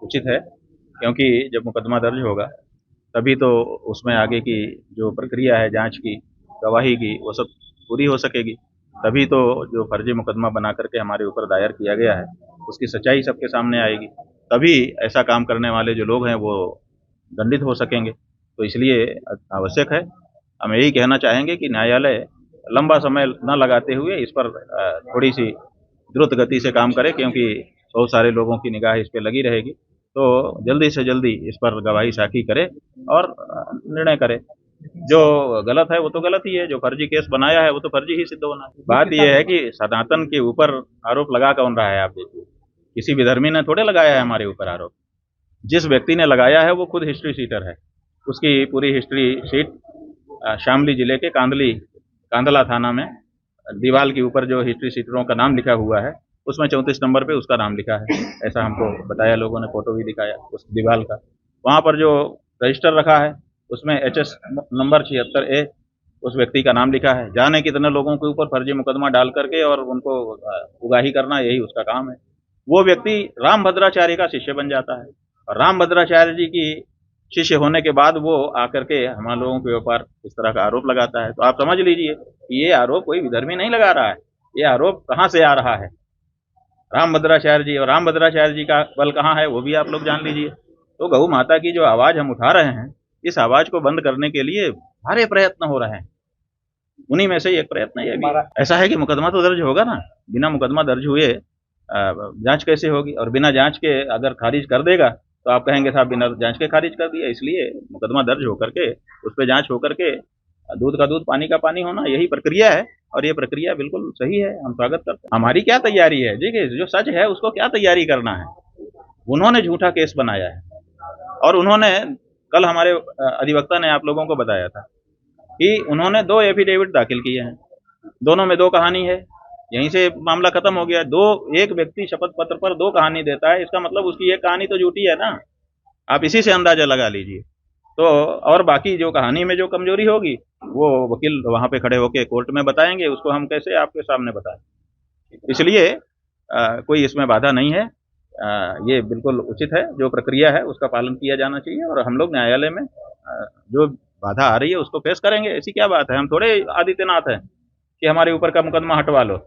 उचित है, क्योंकि जब मुकदमा दर्ज होगा तभी तो उसमें आगे की जो प्रक्रिया है जांच की, गवाही की, वो सब पूरी हो सकेगी। तभी तो जो फर्जी मुकदमा बना करके हमारे ऊपर दायर किया गया है उसकी सच्चाई सबके सामने आएगी। तभी ऐसा काम करने वाले जो लोग हैं वो दंडित हो सकेंगे। तो इसलिए आवश्यक है, हम यही कहना चाहेंगे कि न्यायालय लंबा समय न लगाते हुए इस पर थोड़ी सी द्रुत गति से काम करे, क्योंकि बहुत सारे लोगों की निगाह इस पर लगी रहेगी। तो जल्दी से जल्दी इस पर गवाही साखी करे और निर्णय करे। जो गलत है वो तो गलत ही है, जो फर्जी केस बनाया है वो तो फर्जी ही सिद्ध होना है। बात यह है कि सनातन के ऊपर आरोप लगा कौन रहा है, आप देखिए, किसी विधर्मी ने थोड़े लगाया है हमारे ऊपर आरोप। जिस व्यक्ति ने लगाया है वो खुद हिस्ट्री सीटर है। उसकी पूरी हिस्ट्री शीट शामली जिले के कांदला थाना में दीवाल के ऊपर जो हिस्ट्री सीटरों का नाम लिखा हुआ है उसमें 34 नंबर पे उसका नाम लिखा है। ऐसा हमको बताया, लोगों ने फोटो भी दिखाया उस दीवाल का। वहाँ पर जो रजिस्टर रखा है उसमें HS नंबर 76A उस व्यक्ति का नाम लिखा है। जाने कितने लोगों के ऊपर फर्जी मुकदमा डाल करके और उनको उगाही करना, यही उसका काम है। वो व्यक्ति रामभद्राचार्य का शिष्य बन जाता है और रामभद्राचार्य जी की शिष्य होने के बाद वो आकर के हमारे लोगों के ऊपर इस तरह का आरोप लगाता है। तो आप समझ लीजिए कि ये आरोप कोई विधर्मी नहीं लगा रहा है, ये आरोप कहाँ से आ रहा है, रामभद्राचार्य जी। और रामभद्राचार्य जी का बल कहाँ है वो भी आप लोग जान लीजिए। तो गौ माता की जो आवाज हम उठा रहे हैं, इस आवाज को बंद करने के लिए सारे प्रयत्न हो रहे हैं, उन्हीं में से एक प्रयत्न ये भी ऐसा है कि मुकदमा तो दर्ज होगा ना। बिना मुकदमा दर्ज हुए जांच कैसे होगी, और बिना जांच के अगर खारिज कर देगा तो आप कहेंगे साहब बिना जांच के खारिज कर दिया। इसलिए मुकदमा दर्ज होकर के उस पर जांच होकर के दूध का दूध पानी का पानी होना, यही प्रक्रिया है। और ये प्रक्रिया बिल्कुल सही है, हम स्वागत करते हैं। हमारी क्या तैयारी है, देखिए जो सच है उसको क्या तैयारी करना है। उन्होंने झूठा केस बनाया है और उन्होंने कल हमारे अधिवक्ता ने आप लोगों को बताया था कि उन्होंने 2 एफिडेविट दाखिल किए हैं, दोनों में 2 कहानी है। यहीं से मामला खत्म हो गया। एक व्यक्ति शपथ पत्र पर 2 कहानी देता है, इसका मतलब उसकी एक कहानी तो झूठी है ना। आप इसी से अंदाजा लगा लीजिए। तो और बाकी जो कहानी में जो कमजोरी होगी वो वकील वहां पे खड़े होके कोर्ट में बताएंगे, उसको हम कैसे आपके सामने बताएं। इसलिए कोई इसमें बाधा नहीं है। ये बिल्कुल उचित है, जो प्रक्रिया है उसका पालन किया जाना चाहिए और हम लोग न्यायालय में जो बाधा आ रही है उसको फेस करेंगे। ऐसी क्या बात है, हम थोड़े आदित्यनाथ हैं कि हमारे ऊपर का मुकदमा हटवा लो।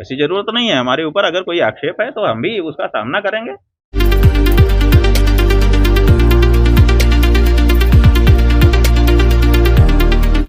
ऐसी जरूरत नहीं है। हमारे ऊपर अगर कोई आक्षेप है तो हम भी उसका सामना करेंगे।